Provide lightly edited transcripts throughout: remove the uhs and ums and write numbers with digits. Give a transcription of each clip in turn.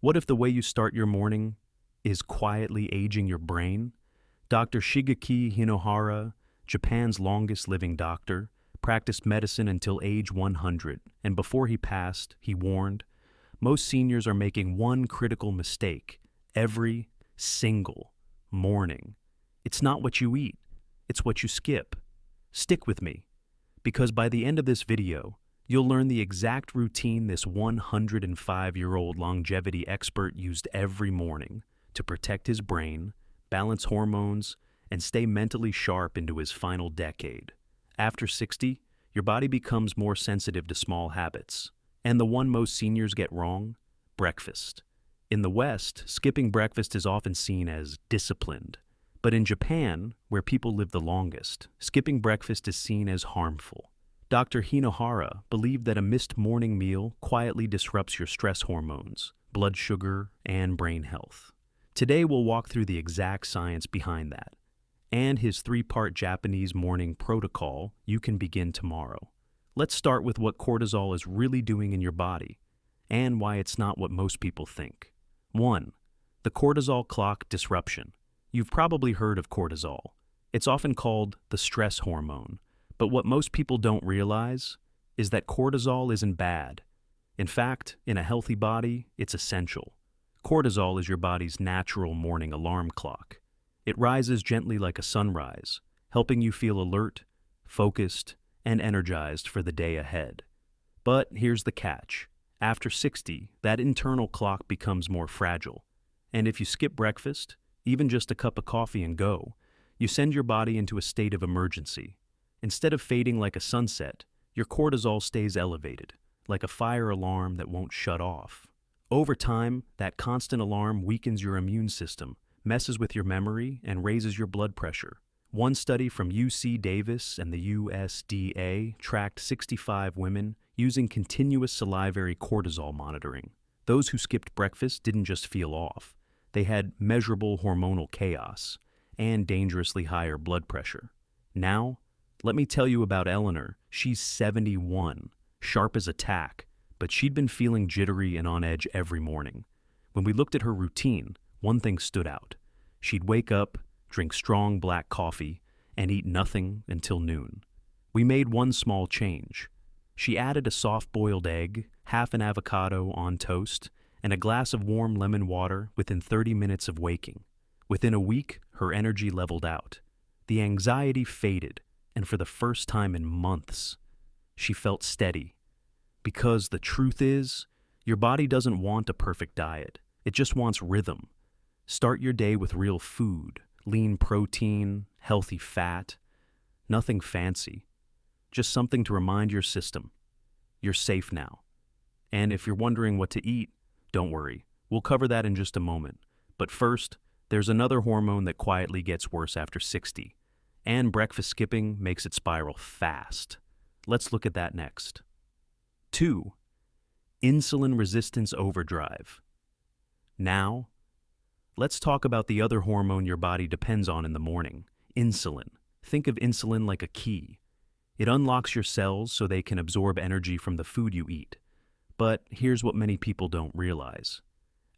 What if the way you start your morning is quietly aging your brain? Dr. Shigeaki Hinohara, Japan's longest living doctor, practiced medicine until age 100, and before he passed, he warned, most seniors are making one critical mistake every single morning. It's not what you eat, it's what you skip. Stick with me, because by the end of this video, you'll learn the exact routine this 105-year-old longevity expert used every morning to protect his brain, balance hormones, and stay mentally sharp into his final decade. After 60, your body becomes more sensitive to small habits. And the one most seniors get wrong? Breakfast. In the West, skipping breakfast is often seen as disciplined. But in Japan, where people live the longest, skipping breakfast is seen as harmful. Dr. Hinohara believed that a missed morning meal quietly disrupts your stress hormones, blood sugar, and brain health. Today we'll walk through the exact science behind that, and his 3-part Japanese morning protocol you can begin tomorrow. Let's start with what cortisol is really doing in your body, and why it's not what most people think. 1. The cortisol clock disruption. You've probably heard of cortisol. It's often called the stress hormone, but what most people don't realize is that cortisol isn't bad. In fact, in a healthy body, it's essential. Cortisol is your body's natural morning alarm clock. It rises gently like a sunrise, helping you feel alert, focused, and energized for the day ahead. But here's the catch. After 60, that internal clock becomes more fragile. And if you skip breakfast, even just a cup of coffee and go, you send your body into a state of emergency. Instead of fading like a sunset, your cortisol stays elevated, like a fire alarm that won't shut off. Over time, that constant alarm weakens your immune system, messes with your memory, and raises your blood pressure. One study from UC Davis and the USDA tracked 65 women using continuous salivary cortisol monitoring. Those who skipped breakfast didn't just feel off. They had measurable hormonal chaos and dangerously higher blood pressure. Now, let me tell you about Eleanor. She's 71, sharp as a tack, but she'd been feeling jittery and on edge every morning. When we looked at her routine, one thing stood out. She'd wake up, drink strong black coffee, and eat nothing until noon. We made one small change. She added a soft-boiled egg, half an avocado on toast, and a glass of warm lemon water within 30 minutes of waking. Within a week, her energy leveled out. The anxiety faded, and for the first time in months, she felt steady. Because the truth is, your body doesn't want a perfect diet. It just wants rhythm. Start your day with real food, lean protein, healthy fat. Nothing fancy. Just something to remind your system. You're safe now. And if you're wondering what to eat, don't worry. We'll cover that in just a moment. But first, there's another hormone that quietly gets worse after 60. And breakfast skipping makes it spiral fast. Let's look at that next. 2. Insulin resistance overdrive. Now, let's talk about the other hormone your body depends on in the morning, insulin. Think of insulin like a key. It unlocks your cells so they can absorb energy from the food you eat. But here's what many people don't realize.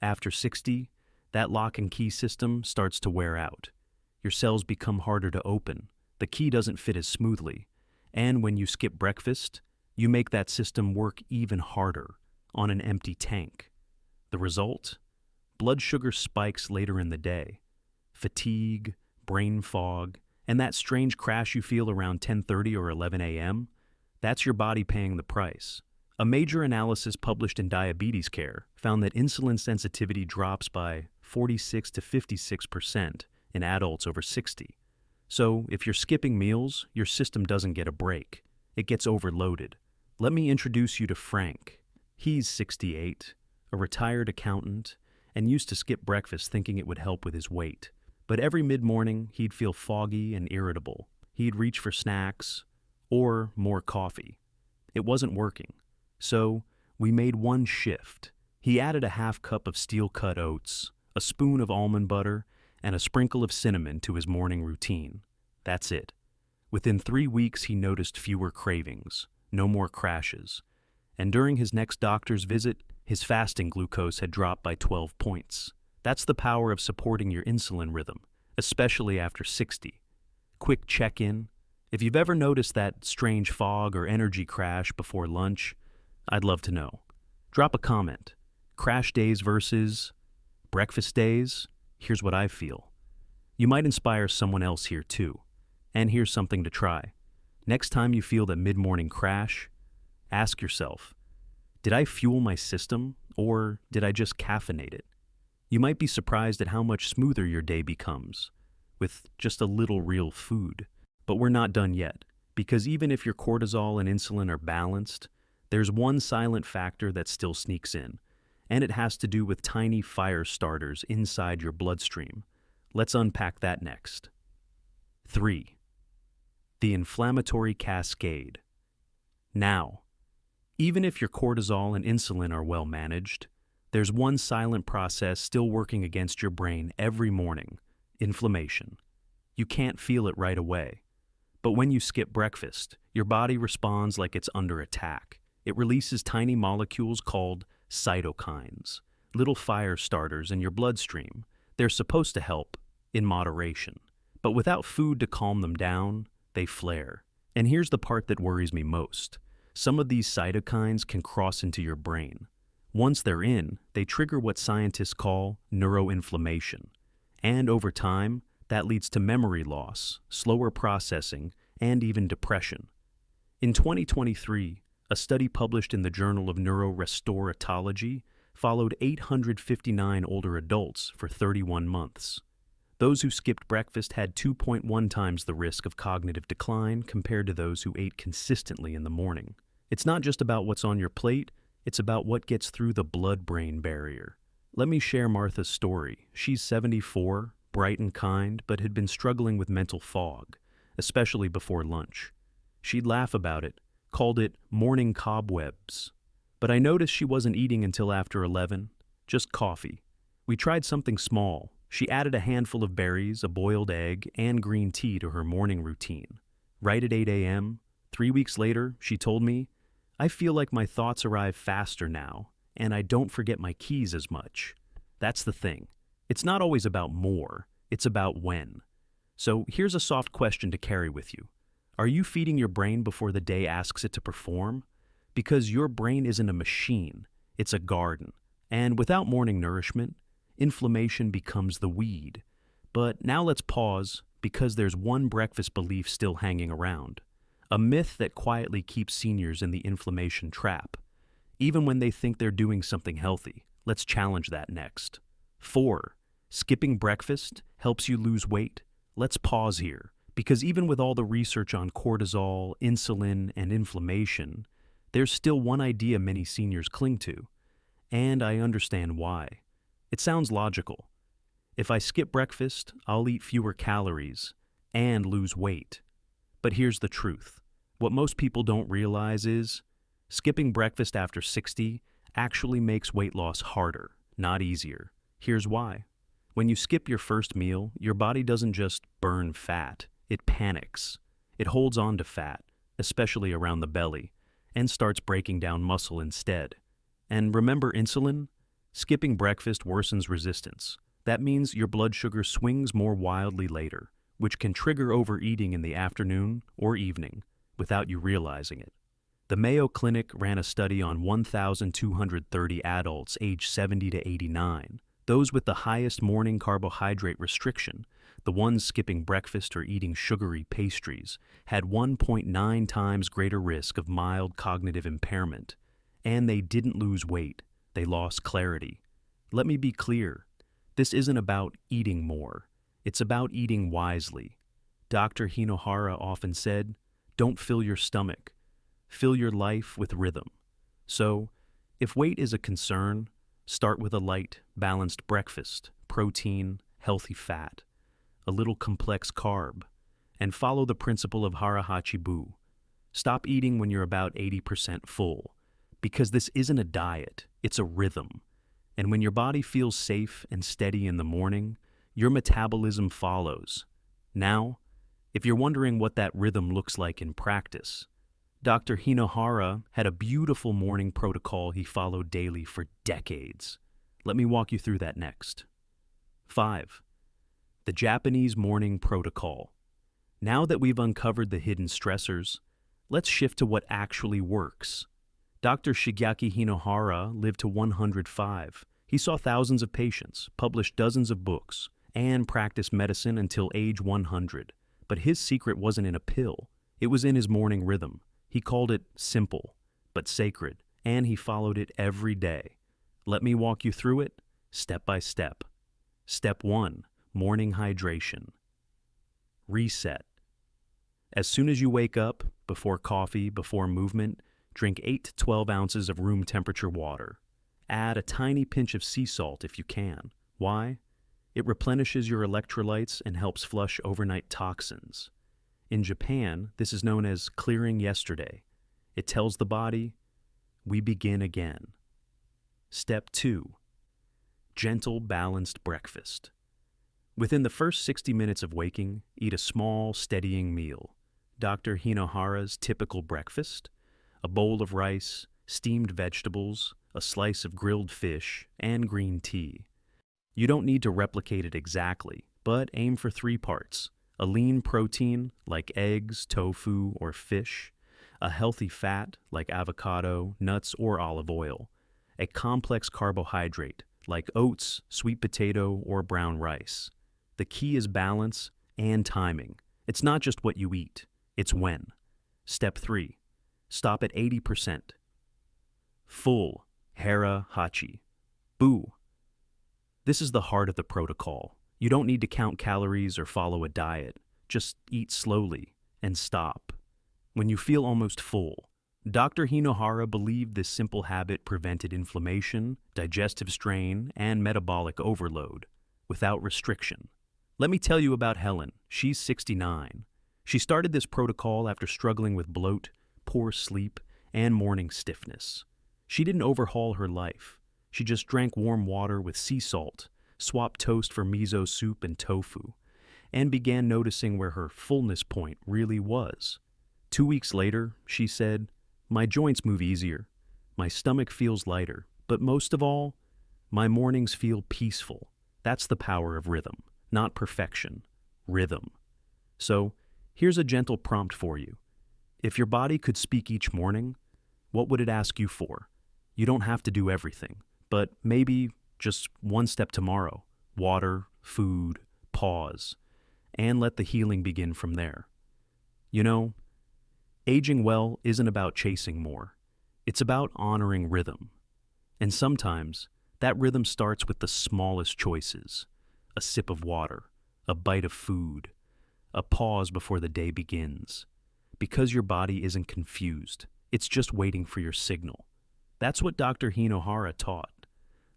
After 60, that lock and key system starts to wear out. Your cells become harder to open. The key doesn't fit as smoothly. And when you skip breakfast, you make that system work even harder on an empty tank. The result? Blood sugar spikes later in the day. Fatigue, brain fog, and that strange crash you feel around 10:30 or 11 a.m., that's your body paying the price. A major analysis published in Diabetes Care found that insulin sensitivity drops by 46 to 56% in adults over 60. So if you're skipping meals, your system doesn't get a break. It gets overloaded. Let me introduce you to Frank. He's 68, a retired accountant, and used to skip breakfast thinking it would help with his weight. But every mid-morning, he'd feel foggy and irritable. He'd reach for snacks or more coffee. It wasn't working. So we made one shift. He added a half cup of steel-cut oats, a spoon of almond butter, and a sprinkle of cinnamon to his morning routine. That's it. Within 3 weeks, he noticed fewer cravings, no more crashes. And during his next doctor's visit, His fasting glucose had dropped by 12 points. That's the power of supporting your insulin rhythm, especially after 60. Quick check-in. If you've ever noticed that strange fog or energy crash before lunch, I'd love to know. Drop a comment. Crash days versus breakfast days? Here's what I feel. You might inspire someone else here too. And here's something to try. Next time you feel that mid-morning crash, ask yourself, did I fuel my system or did I just caffeinate it? You might be surprised at how much smoother your day becomes with just a little real food. But we're not done yet, because even if your cortisol and insulin are balanced, there's one silent factor that still sneaks in, and it has to do with tiny fire starters inside your bloodstream. Let's unpack that next. 3. The inflammatory cascade. Now, even if your cortisol and insulin are well managed, there's one silent process still working against your brain every morning: inflammation. You can't feel it right away. But when you skip breakfast, your body responds like it's under attack. It releases tiny molecules called cytokines, little fire starters in your bloodstream. They're supposed to help in moderation. But without food to calm them down, they flare. And here's the part that worries me most. Some of these cytokines can cross into your brain. Once they're in, they trigger what scientists call neuroinflammation. And over time, that leads to memory loss, slower processing, and even depression. In 2023, a study published in the Journal of Neurorestoratology followed 859 older adults for 31 months. Those who skipped breakfast had 2.1 times the risk of cognitive decline compared to those who ate consistently in the morning. It's not just about what's on your plate, it's about what gets through the blood-brain barrier. Let me share Martha's story. She's 74, bright and kind, but had been struggling with mental fog, especially before lunch. She'd laugh about it, called it morning cobwebs. But I noticed she wasn't eating until after 11, just coffee. We tried something small. She added a handful of berries, a boiled egg, and green tea to her morning routine. Right at 8 a.m., 3 weeks later, she told me, I feel like my thoughts arrive faster now, and I don't forget my keys as much. That's the thing. It's not always about more, it's about when. So here's a soft question to carry with you. Are you feeding your brain before the day asks it to perform? Because your brain isn't a machine, it's a garden. And without morning nourishment, inflammation becomes the weed. But now let's pause, because there's one breakfast belief still hanging around. A myth that quietly keeps seniors in the inflammation trap. Even when they think they're doing something healthy, let's challenge that next. 4. Skipping breakfast helps you lose weight. Let's pause here, because even with all the research on cortisol, insulin, and inflammation, there's still one idea many seniors cling to. And I understand why. It sounds logical. If I skip breakfast, I'll eat fewer calories and lose weight. But here's the truth. What most people don't realize is skipping breakfast after 60 actually makes weight loss harder, not easier. Here's why. When you skip your first meal, your body doesn't just burn fat, it panics. It holds on to fat, especially around the belly, and starts breaking down muscle instead. And remember insulin? Skipping breakfast worsens resistance. That means your blood sugar swings more wildly later, which can trigger overeating in the afternoon or evening without you realizing it. The Mayo Clinic ran a study on 1,230 adults aged 70 to 89. Those with the highest morning carbohydrate restriction, the ones skipping breakfast or eating sugary pastries, had 1.9 times greater risk of mild cognitive impairment. And they didn't lose weight, they lost clarity. Let me be clear, this isn't about eating more, it's about eating wisely. Dr. Hinohara often said, don't fill your stomach, fill your life with rhythm. So, if weight is a concern, start with a light, balanced breakfast, protein, healthy fat, a little complex carb, and follow the principle of Hara Hachi Bu. Stop eating when you're about 80% full, because this isn't a diet, it's a rhythm. And when your body feels safe and steady in the morning, your metabolism follows. Now, if you're wondering what that rhythm looks like in practice, Dr. Hinohara had a beautiful morning protocol he followed daily for decades. Let me walk you through that next. 5. The Japanese Morning Protocol. Now that we've uncovered the hidden stressors, let's shift to what actually works. Dr. Shigeaki Hinohara lived to 105. He saw thousands of patients, published dozens of books, and practiced medicine until age 100. But his secret wasn't in a pill. It was in his morning rhythm. He called it simple, but sacred, and he followed it every day. Let me walk you through it, step by step. Step 1. Morning hydration. Reset. As soon as you wake up, before coffee, before movement, drink 8 to 12 ounces of room temperature water. Add a tiny pinch of sea salt if you can. Why? It replenishes your electrolytes and helps flush overnight toxins. In Japan, this is known as clearing yesterday. It tells the body, we begin again. Step 2. Gentle, balanced breakfast. Within the first 60 minutes of waking, eat a small, steadying meal. Dr. Hinohara's typical breakfast: a bowl of rice, steamed vegetables, a slice of grilled fish, and green tea. You don't need to replicate it exactly, but aim for 3 parts: a lean protein like eggs, tofu, or fish, a healthy fat like avocado, nuts, or olive oil, a complex carbohydrate like oats, sweet potato, or brown rice. The key is balance and timing. It's not just what you eat, it's when. Step 3. Stop at 80%. Full Hara Hachi Bu. This is the heart of the protocol. You don't need to count calories or follow a diet. Just eat slowly and stop when you feel almost full. Dr. Hinohara believed this simple habit prevented inflammation, digestive strain, and metabolic overload without restriction. Let me tell you about Helen. She's 69. She started this protocol after struggling with bloat, poor sleep, and morning stiffness. She didn't overhaul her life. She just drank warm water with sea salt, swapped toast for miso soup and tofu, and began noticing where her fullness point really was. 2 weeks later, she said, "My joints move easier, my stomach feels lighter, but most of all, my mornings feel peaceful." That's the power of rhythm, not perfection, rhythm. So, here's a gentle prompt for you. If your body could speak each morning, what would it ask you for? You don't have to do everything, but maybe just one step tomorrow: water, food, pause, and let the healing begin from there. You know, aging well isn't about chasing more. It's about honoring rhythm. And sometimes, that rhythm starts with the smallest choices: a sip of water, a bite of food, a pause before the day begins. Because your body isn't confused, it's just waiting for your signal. That's what Dr. Hinohara taught.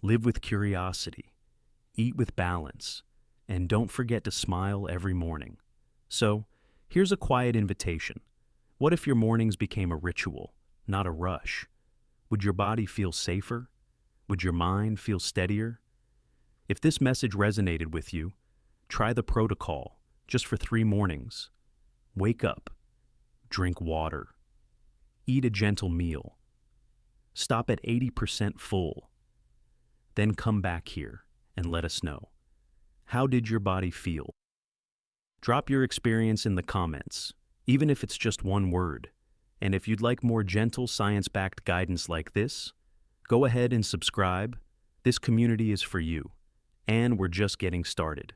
Live with curiosity, eat with balance, and don't forget to smile every morning. So, here's a quiet invitation. What if your mornings became a ritual, not a rush? Would your body feel safer? Would your mind feel steadier? If this message resonated with you, try the protocol just for 3 mornings. Wake up, drink water, eat a gentle meal, stop at 80% full, then come back here and let us know. How did your body feel? Drop your experience in the comments, even if it's just one word. And if you'd like more gentle, science-backed guidance like this, go ahead and subscribe. This community is for you, and we're just getting started.